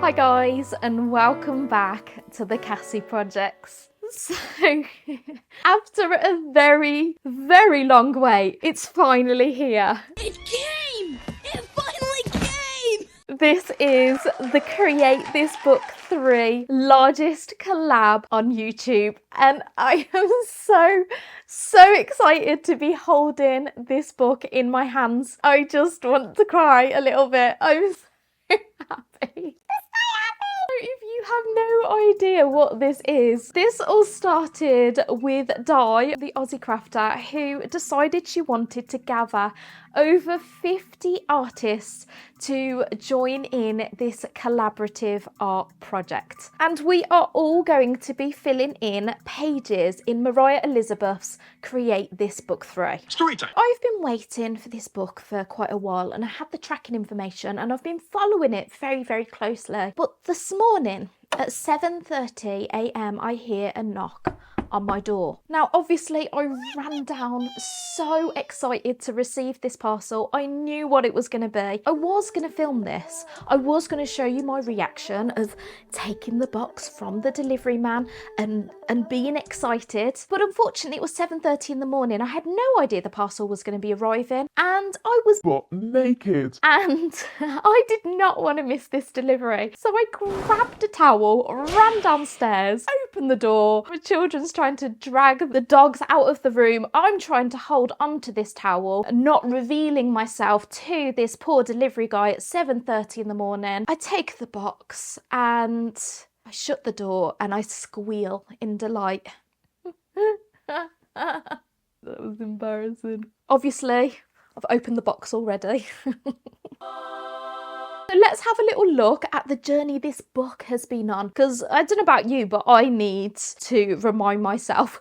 Hi guys, and welcome back to the Cassie projects. So, after a very, very long wait, it's finally here. It came! It finally came! This is the Create This Book 3 largest collab on YouTube, and I am so excited to be holding this book in my hands. I just want to cry a little bit. I'm so happy. If you have no idea what this is, this all started with Di, the Aussie crafter, who decided she wanted to gather over 50 artists to join in this collaborative art project. And we are all going to be filling in pages in Mariah Elizabeth's Create This Book 3. Story time. I've been waiting for this book for quite a while, and I had the tracking information and I've been following it very closely. But this morning at 7:30 a.m. I hear a knock on my door. Now obviously I ran down so excited to receive this parcel. I knew what it was going to be. I was going to film this. I was going to show you my reaction of taking the box from the delivery man and being excited. But unfortunately it was 7:30 in the morning. I had no idea the parcel was going to be arriving, and I was naked. and I did not want to miss this delivery. So I grabbed a towel, ran downstairs, opened the door. My children's trying to drag the dogs out of the room. I'm trying to hold onto this towel, not revealing myself to this poor delivery guy at 7:30 in the morning. I take the box and I shut the door and I squeal in delight. That was embarrassing. Obviously, I've opened the box already. So let's have a little look at the journey this book has been on, because I don't know about you, but I need to remind myself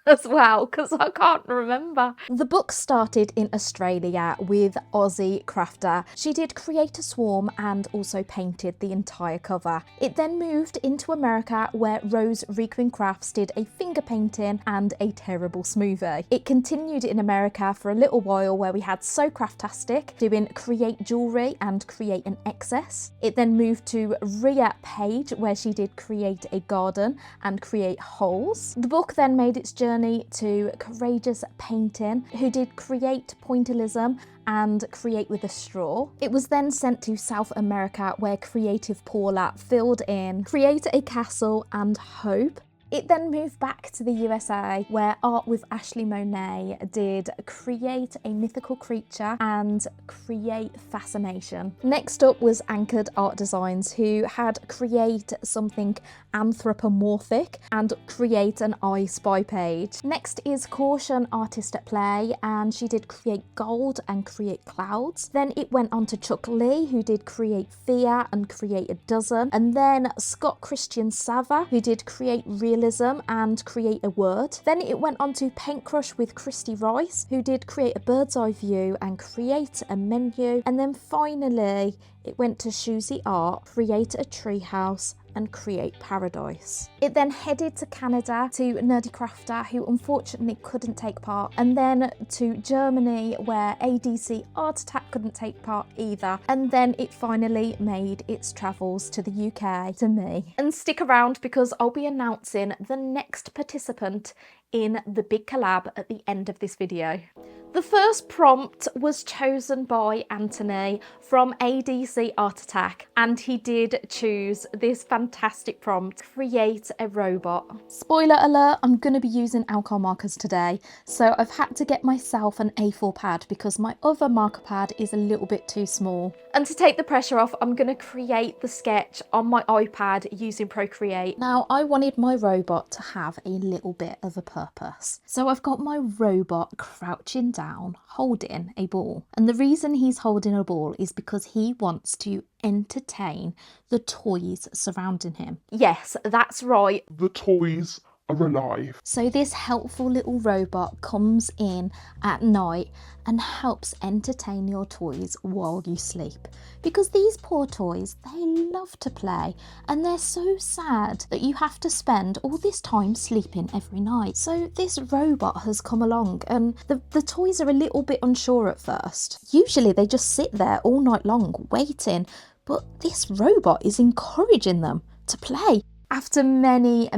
as well, because I can't remember. The book started in Australia with Aussie crafter. She did create a swarm and also painted the entire cover. It then moved into America, where Rose Requin Crafts did a finger painting and a terrible smoothie. It continued in America for a little while, where we had So Craftastic doing create jewellery and create an excess. It then moved to Rhea Page, where she did create a garden and create holes. The book then made its journey to Courageous Painting, who did create pointillism and create with a straw. It was then sent to South America, where Creative Paula filled in Create a Castle and Hope. It then moved back to the USA, where Art with Ashley Monet did create a mythical creature and create fascination. Next up was Anchored Art Designs, who had create something anthropomorphic and create an I Spy page. Next is Caution Artist at Play, and she did create gold and create clouds. Then it went on to Chuck Lee, who did create fear and create a dozen. And then Scott Christian Sava, who did create realism and create a word. Then it went on to Paint Crush with Christy Rice, who did create a bird's eye view and create a menu. And then finally it went to Shuzi Art, create a treehouse and create paradise. It then headed to Canada to Nerdy Crafter, who unfortunately couldn't take part, and then to Germany, where ADC Art Attack couldn't take part either, and then it finally made its travels to the UK to me. And stick around, because I'll be announcing the next participant in the big collab at the end of this video. The first prompt was chosen by Anthony from ADC Art Attack, and he did choose this fantastic prompt, create a robot. Spoiler alert, I'm going to be using alcohol markers today, so I've had to get myself an A4 pad because my other marker pad is a little bit too small. And to take the pressure off, I'm going to create the sketch on my iPad using Procreate. Now, I wanted my robot to have a little bit of a purpose, so I've got my robot crouching down holding a ball, and the reason he's holding a ball is because he wants to entertain the toys surrounding him. Yes, that's right. The toys are alive. So this helpful little robot comes in at night and helps entertain your toys while you sleep. Because these poor toys, they love to play, and they're so sad that you have to spend all this time sleeping every night. So this robot has come along, and the toys are a little bit unsure at first. Usually they just sit there all night long waiting, but this robot is encouraging them to play. After many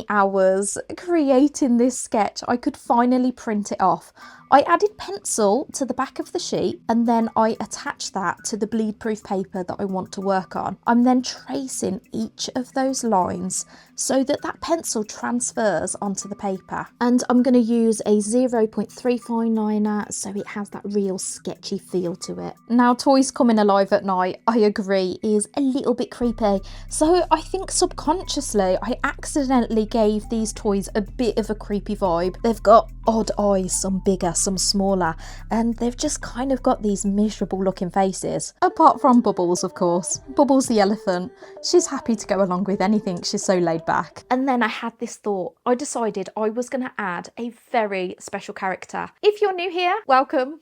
hours creating this sketch, I could finally print it off. I added pencil to the back of the sheet and then I attached that to the bleed proof paper that I want to work on. I'm then tracing each of those lines so that that pencil transfers onto the paper. And I'm going to use a 0.35 liner so it has that real sketchy feel to it. Now, toys coming alive at night, I agree, is a little bit creepy. So I think subconsciously I accidentally gave these toys a bit of a creepy vibe. They've got odd eyes, some bigger, some smaller, and they've just kind of got these miserable looking faces. Apart from Bubbles, of course. Bubbles the elephant. She's happy to go along with anything, she's so laid back. And then I had this thought. I decided I was going to add a very special character. If you're new here, welcome.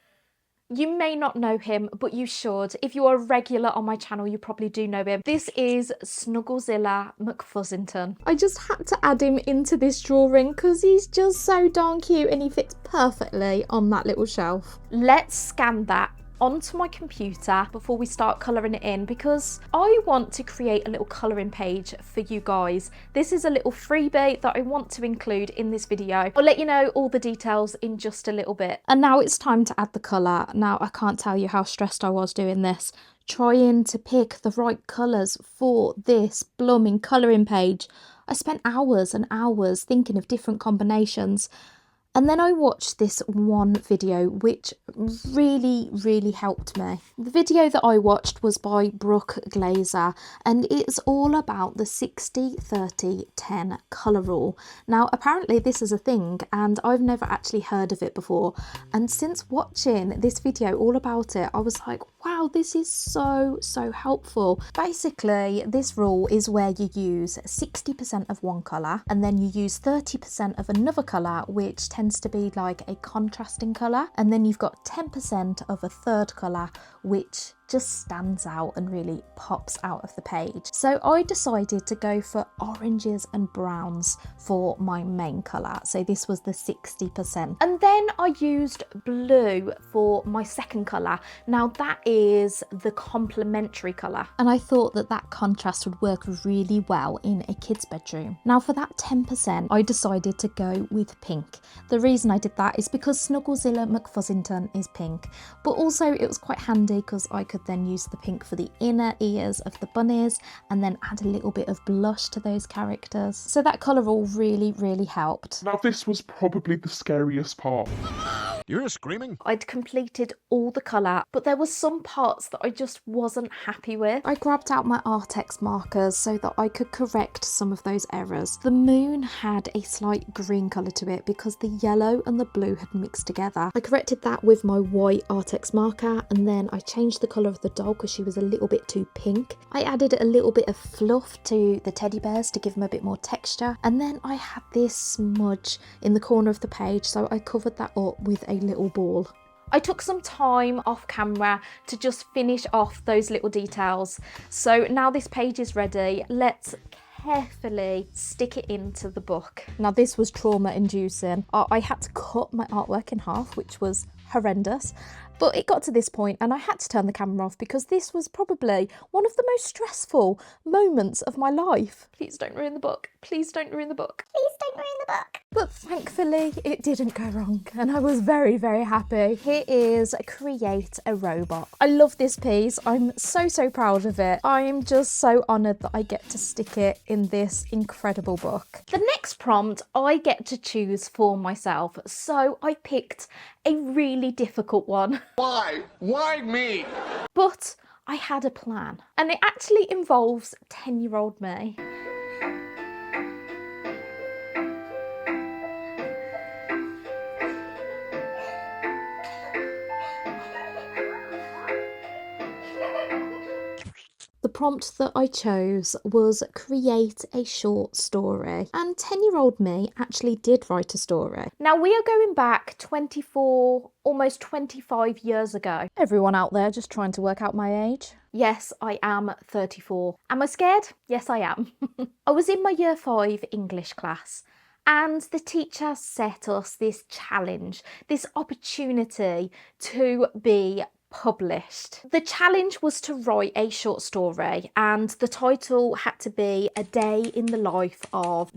You may not know him, but you should. If you are a regular on my channel, you probably do know him. This is Snugglezilla McFuzzington. I just had to add him into this drawing because he's just so darn cute and he fits perfectly on that little shelf. Let's scan that onto my computer before we start colouring it in, because I want to create a little colouring page for you guys. This is a little freebie that I want to include in this video. I'll let you know all the details in just a little bit. And now it's time to add the colour. Now, I can't tell you how stressed I was doing this, trying to pick the right colours for this blooming colouring page. I spent hours and hours thinking of different combinations. And then I watched this one video which really helped me. The video that I watched was by Brooke Glazer and it's all about the 60-30-10 colour rule. Now apparently this is a thing and I've never actually heard of it before, and since watching this video all about it I was like, wow, this is so helpful. Basically this rule is where you use 60% of one colour and then you use 30% of another colour, which tends to be like a contrasting colour, and then you've got 10% of a third colour which just stands out and really pops out of the page. So I decided to go for oranges and browns for my main colour. So this was the 60%. And then I used blue for my second colour. Now that is the complementary colour. And I thought that that contrast would work really well in a kid's bedroom. Now for that 10%, I decided to go with pink. The reason I did that is because Snugglezilla McFuzzington is pink, but also it was quite handy because I could then use the pink for the inner ears of the bunnies and then add a little bit of blush to those characters. So that colour all really helped. Now this was probably the scariest part. You're screaming? I'd completed all the colour, but there were some parts that I just wasn't happy with. I grabbed out my Artex markers so that I could correct some of those errors. The moon had a slight green colour to it because the yellow and the blue had mixed together. I corrected that with my white Artex marker and then I changed the colour of the doll because she was a little bit too pink. I added a little bit of fluff to the teddy bears to give them a bit more texture, and then I had this smudge in the corner of the page, so I covered that up with a little ball. I took some time off camera to just finish off those little details. So now this page is ready. Let's carefully stick it into the book. Now this was trauma inducing. I had to cut my artwork in half, which was horrendous. But it got to this point and I had to turn the camera off because this was probably one of the most stressful moments of my life. Please don't ruin the book. Please don't ruin the book. Please don't ruin the book. But thankfully it didn't go wrong and I was very happy. Here is Create a Robot. I love this piece. I'm so proud of it. I'm just so honoured that I get to stick it in this incredible book. The next prompt I get to choose for myself, so I picked a really difficult one. Why? Why me? But I had a plan, and it actually involves 10-year-old me. The prompt that I chose was create a short story, and 10-year-old me actually did write a story. Now we are going back 24, almost 25 years ago. Everyone out there just trying to work out my age? Yes, I am 34. Am I scared? Yes, I am. I was in my year 5 English class, and the teacher set us this challenge, this opportunity to be published. The challenge was to write a short story, and the title had to be A Day in the Life of ...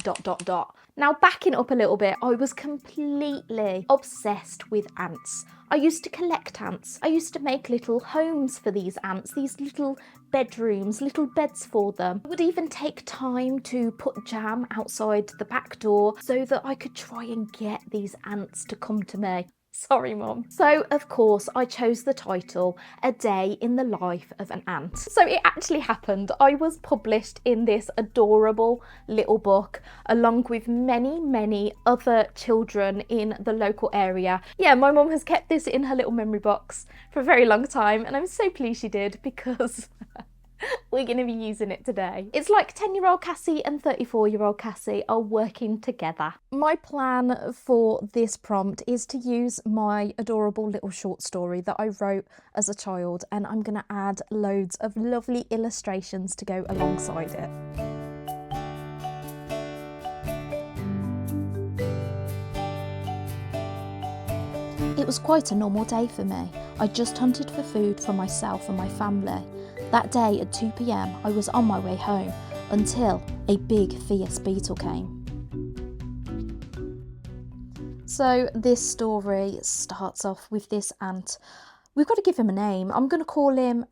Now, backing up a little bit, I was completely obsessed with ants. I used to collect ants. I used to make little homes for these ants, these little bedrooms, little beds for them. I would even take time to put jam outside the back door so that I could try and get these ants to come to me. Sorry, Mum. So, of course, I chose the title, A Day in the Life of an Ant. So it actually happened. I was published in this adorable little book, along with many, many other children in the local area. Yeah, my mum has kept this in her little memory box for a very long time, and I'm so pleased she did, because we're going to be using it today. It's like 10-year-old Cassie and 34-year-old Cassie are working together. My plan for this prompt is to use my adorable little short story that I wrote as a child, and I'm going to add loads of lovely illustrations to go alongside it. It was quite a normal day for me. I just hunted for food for myself and my family. That day at 2 p.m, I was on my way home until a big fierce beetle came. So this story starts off with this ant. We've got to give him a name. I'm going to call him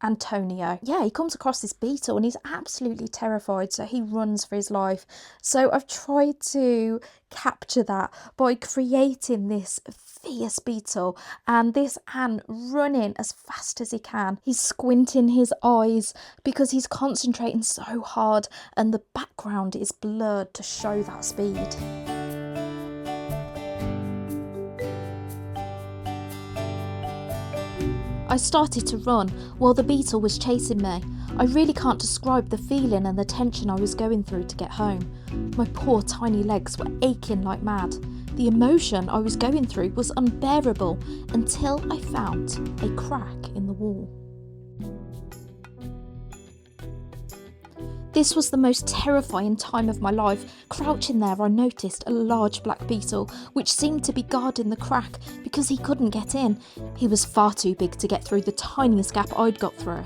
Antonio. Yeah, he comes across this beetle and he's absolutely terrified, so he runs for his life. So I've tried to capture that by creating this fierce beetle and this ant running as fast as he can. He's squinting his eyes because he's concentrating so hard, and the background is blurred to show that speed. I started to run while the beetle was chasing me. I really can't describe the feeling and the tension I was going through to get home. My poor tiny legs were aching like mad. The emotion I was going through was unbearable until I found a crack in the wall. This was the most terrifying time of my life. Crouching there, I noticed a large black beetle, which seemed to be guarding the crack because he couldn't get in. He was far too big to get through the tiniest gap I'd got through.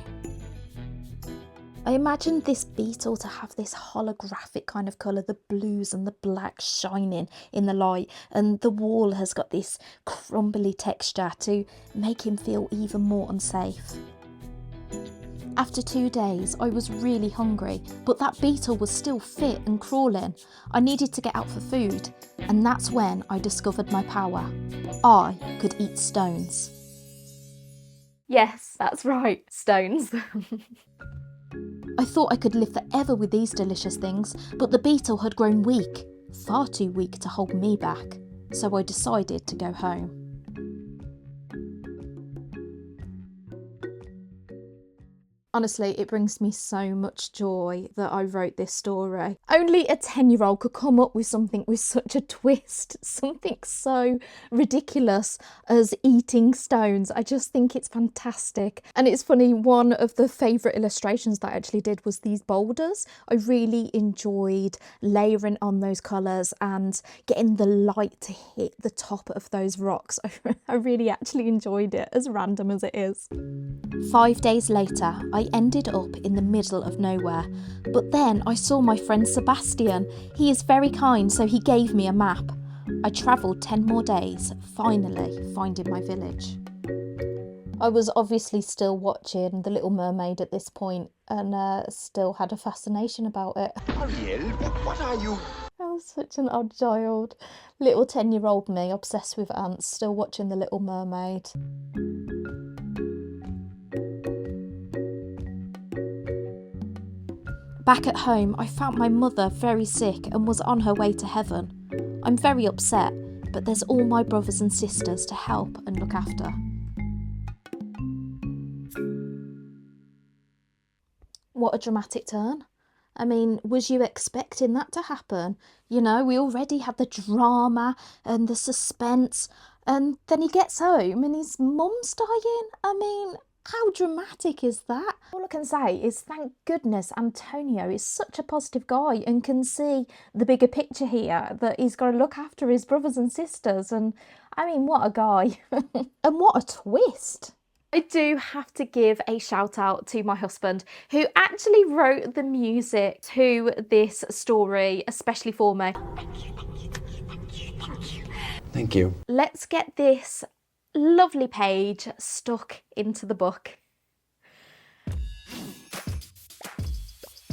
I imagined this beetle to have this holographic kind of colour, the blues and the blacks shining in the light, and the wall has got this crumbly texture to make him feel even more unsafe. After 2 days, I was really hungry, but that beetle was still fit and crawling. I needed to get out for food, and that's when I discovered my power. I could eat stones. Yes, that's right, stones. I thought I could live forever with these delicious things, but the beetle had grown weak, far too weak to hold me back, so I decided to go home. Honestly, it brings me so much joy that I wrote this story. Only a 10-year-old could come up with something with such a twist, something so ridiculous as eating stones. I just think it's fantastic. And it's funny, one of the favourite illustrations that I actually did was these boulders. I really enjoyed layering on those colours and getting the light to hit the top of those rocks. I really actually enjoyed it, as random as it is. 5 days later, I ended up in the middle of nowhere, but then I saw my friend Sebastian. He is very kind, so he gave me a map. I travelled 10 more days, finally finding my village. I was obviously still watching The Little Mermaid at this point and still had a fascination about it. Ariel, what are you? I was such an odd child. Little 10-year-old me, obsessed with ants, still watching The Little Mermaid. Back at home, I found my mother very sick and was on her way to heaven. I'm very upset, but there's all my brothers and sisters to help and look after. What a dramatic turn. I mean, was you expecting that to happen? You know, we already had the drama and the suspense, and then he gets home and his mum's dying. I mean, how dramatic is that? All I can say is thank goodness Antonio is such a positive guy and can see the bigger picture here, that he's got to look after his brothers and sisters. And I mean, what a guy. And what a twist. I do have to give a shout out to my husband, who actually wrote the music to this story, especially for me. Thank you. Let's get this lovely page stuck into the book.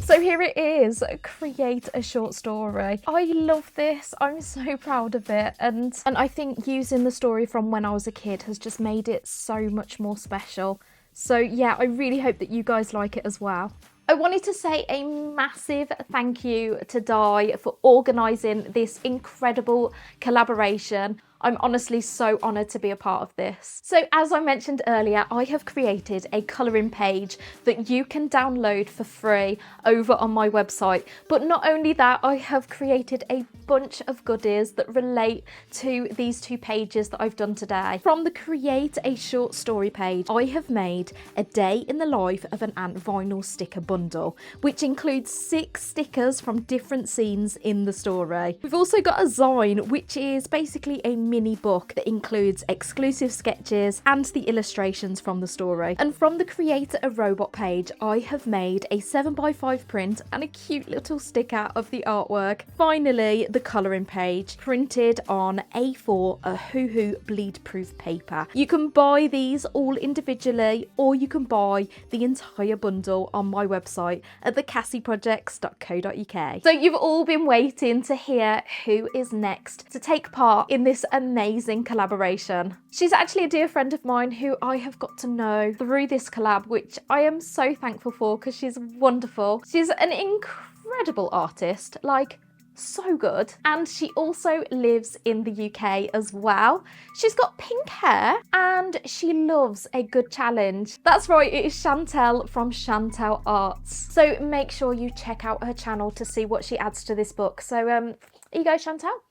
So here it is, create a short story. I love this, I'm so proud of it, and I think using the story from when I was a kid has just made it so much more special. So yeah, I really hope that you guys like it as well. I wanted to say a massive thank you to Di for organising this incredible collaboration. I'm honestly so honoured to be a part of this. So as I mentioned earlier, I have created a colouring page that you can download for free over on my website. But not only that, I have created a bunch of goodies that relate to these two pages that I've done today. From the create a short story page, I have made a day in the life of an ant vinyl sticker bundle, which includes 6 stickers from different scenes in the story. We've also got a zine, which is basically a mini book that includes exclusive sketches and the illustrations from the story. And from the create a robot page, I have made a 7x5 print and a cute little sticker of the artwork. Finally, the colouring page printed on A4 a hoo-hoo bleed proof paper. You can buy these all individually, or you can buy the entire bundle on my website at thecassieprojects.co.uk. So you've all been waiting to hear who is next to take part in this amazing collaboration. She's actually a dear friend of mine who I have got to know through this collab, which I am so thankful for because she's wonderful. She's an incredible artist, like so good, and she also lives in the UK as well. She's got pink hair and she loves a good challenge. That's right, it is Chantel from Chantel Arts. So make sure you check out her channel to see what she adds to this book. So here you go, Chantel.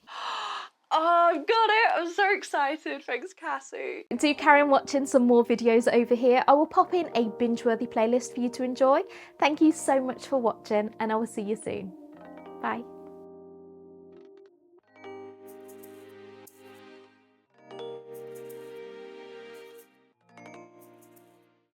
Oh, I've got it! I'm so excited. Thanks, Cassie. Do carry on watching some more videos over here. I will pop in a binge-worthy playlist for you to enjoy. Thank you so much for watching, and I will see you soon. Bye.